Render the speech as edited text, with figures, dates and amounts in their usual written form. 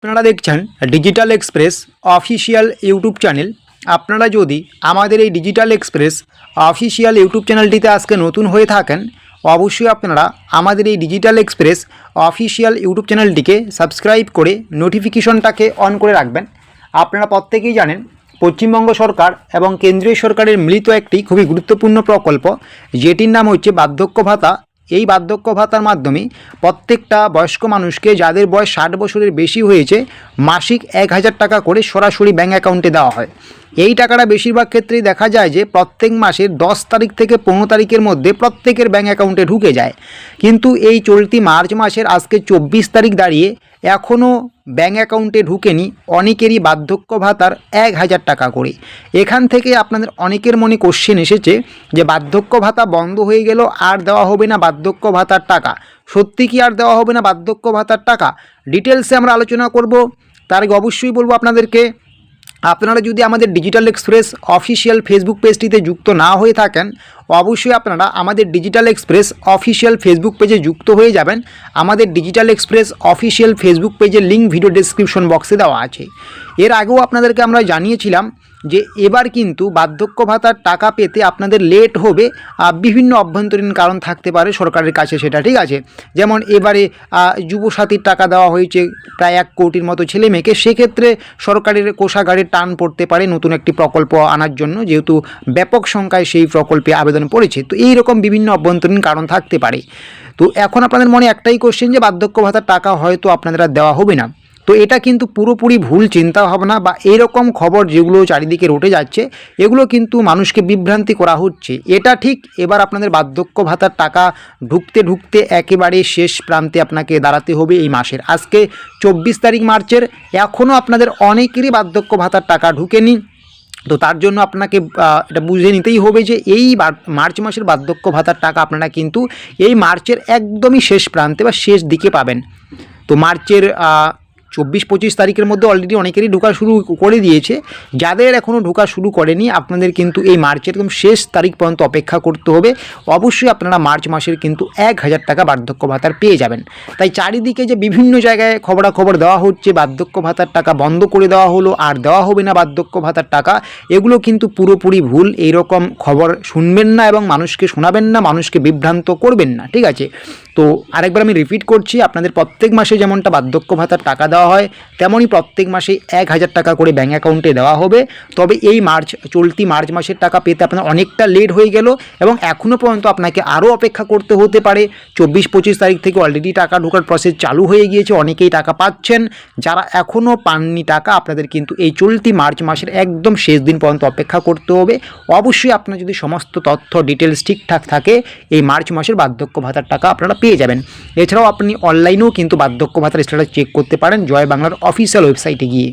আপনারা দেখছেন digital express official YouTube channel. আপনারা যদি আমাদের এই ডিজিটাল এক্সপ্রেস অফিসিয়াল ইউটিউব চ্যানেলটিতে আজকে নতুন হয়ে থাকেন, অবশ্যই আপনারা আমাদের এই ডিজিটাল এক্সপ্রেস অফিসিয়াল ইউটিউব চ্যানেলটিকে সাবস্ক্রাইব করে নোটিফিকেশনটাকে অন করে রাখবেন। আপনারা প্রত্যেকেই জানেন পশ্চিমবঙ্গ সরকার এবং কেন্দ্রীয় সরকারের মিলিত একটি খুবই গুরুত্বপূর্ণ প্রকল্প, যেটির নাম হচ্ছে বার্ধক্য ভাতা। এই বার্ধক্য ভাতার মাধ্যমে প্রত্যেকটা বয়স্ক মানুষকে, যাদের বয়স 60 বছরের বেশি হয়েছে, মাসিক 1000 টাকা করে সরাসরি ব্যাঙ্ক অ্যাকাউন্টে দেওয়া হয়। এই টাকাটা বেশিরভাগ ক্ষেত্রেই দেখা যায় যে প্রত্যেক মাসের 10 তারিখ থেকে 15 তারিখের মধ্যে প্রত্যেকের ব্যাঙ্ক অ্যাকাউন্টে ঢুকে যায়। কিন্তু এই চলতি মার্চ মাসের আজকে 24 তারিখ দাঁড়িয়ে এখনও ব্যাঙ্ক অ্যাকাউন্টে ঢুকেনি অনেকেরই বার্ধক্য ভাতার 1000 টাকা করে। এখান থেকে আপনাদের অনেকের মনে কোশ্চেন এসেছে যে বার্ধক্য ভাতা বন্ধ হয়ে গেল, আর দেওয়া হবে না বার্ধক্য ভাতার টাকা। সত্যি কি আর দেওয়া হবে না বার্ধক্য ভাতার টাকা? ডিটেলসে আমরা আলোচনা করব। তার আগে অবশ্যই বলবো আপনাদেরকে, আপনারা যদি আমাদের ডিজিটাল এক্সপ্রেস অফিসিয়াল ফেসবুক পেজটিতে যুক্ত না হয়ে থাকেন, অবশ্যই আপনারা আমাদের ডিজিটাল এক্সপ্রেস অফিসিয়াল ফেসবুক পেজে যুক্ত হয়ে যাবেন। আমাদের ডিজিটাল এক্সপ্রেস অফিসিয়াল ফেসবুক পেজের লিঙ্ক ভিডিও ডেসক্রিপশন বক্সে দেওয়া আছে। এর আগেও আপনাদেরকে আমরা জানিয়েছিলাম যে এবার কিন্তু বার্ধক্য ভাতার টাকা পেতে আপনাদের লেট হবে। বিভিন্ন অভ্যন্তরীণ কারণ থাকতে পারে সরকারের কাছে, সেটা ঠিক আছে। যেমন এবারে যুবসাথীর টাকা দেওয়া হয়েছে প্রায় 1 কোটির মতো ছেলে মেয়েকে, সেক্ষেত্রে সরকারের কোষাগারে টান পড়তে পারে নতুন একটি প্রকল্প আনার জন্য, যেহেতু ব্যাপক সংখ্যায় সেই প্রকল্পে আবেদন পড়েছে। তো এই রকম বিভিন্ন অভ্যন্তরীণ কারণ থাকতে পারে। তো এখন আপনাদের মনে একটাই কোশ্চেন যে বার্ধক্য ভাতার টাকা হয়তো আপনাদের আর দেওয়া হবে না। তো এটা কিন্তু পুরোপুরি ভুল চিন্তা ভাবনা বা এরকম খবর যেগুলো চারিদিকে রটে যাচ্ছে, এগুলো কিন্তু মানুষকে বিভ্রান্তি করা হচ্ছে। এটা ঠিক এবার আপনাদের বার্ধক্য ভাতার টাকা ঢুকতে ঢুকতে একেবারে শেষ প্রান্তে আপনাকে দাঁড়াতে হবে এই মাসের। আজকে 24 তারিখ মার্চের, এখনও আপনাদের অনেকেরই বার্ধক্য ভাতার টাকা ঢুকেনি। তো তার জন্য আপনাকে এটা বুঝে নিতেই হবে যে এই মার্চ মাসের বার্ধক্য ভাতার টাকা আপনারা কিন্তু এই মার্চের একদমই শেষ প্রান্তে বা শেষ দিকে পাবেন। তো মার্চের 24-25 তারিখের মধ্যে অলরেডি অনেকেরই ঢোকা শুরু করে দিয়েছে। যাদের এখনও ঢোকা শুরু করেনি, আপনাদের কিন্তু এই মার্চের একদম শেষ তারিখ পর্যন্ত অপেক্ষা করতে হবে। অবশ্যই আপনারা মার্চ মাসের কিন্তু 1000 টাকা বার্ধক্য ভাতার পেয়ে যাবেন। তাই চারিদিকে যে বিভিন্ন জায়গায় খবরাখবর দেওয়া হচ্ছে বার্ধক্য ভাতার টাকা বন্ধ করে দেওয়া হলো, আর দেওয়া হবে না বার্ধক্য ভাতার টাকা, এগুলো কিন্তু পুরোপুরি ভুল। এই রকম খবর শুনবেন না এবং মানুষকে শোনাবেন না, মানুষকে বিভ্রান্ত করবেন না, ঠিক আছে? তো আরেকবার আমি রিপিট করছি, আপনাদের প্রত্যেক মাসে যেমনটা বার্ধক্য ভাতার টাকা দেওয়া হয়, তেমনই প্রত্যেক মাসে 1000 টাকা করে ব্যাঙ্ক অ্যাকাউন্টে দেওয়া হবে। তবে এই চলতি মার্চ মাসের টাকা পেতে আপনার অনেকটা লেট হয়ে গেল এবং এখনও পর্যন্ত আপনাকে আরও অপেক্ষা করতে হতে পারে। 24-25 তারিখ থেকে অলরেডি টাকা ঢোকার প্রসেস চালু হয়ে গিয়েছে, অনেকেই টাকা পাচ্ছেন। যারা এখনও পাননি টাকা, আপনাদের কিন্তু এই চলতি মার্চ মাসের একদম শেষ দিন পর্যন্ত অপেক্ষা করতে হবে। অবশ্যই আপনার যদি সমস্ত তথ্য ডিটেলস ঠিকঠাক থাকে, এই মার্চ মাসের বার্ধক্য ভাতার টাকা আপনারা পেয়ে যাবেন। এছাড়াও আপনি অনলাইনেও কিন্তু বার্ধক্য ভাতার স্ট্যাটাস চেক করতে পারেন জয় বাংলার অফিসিয়াল ওয়েবসাইটে গিয়ে।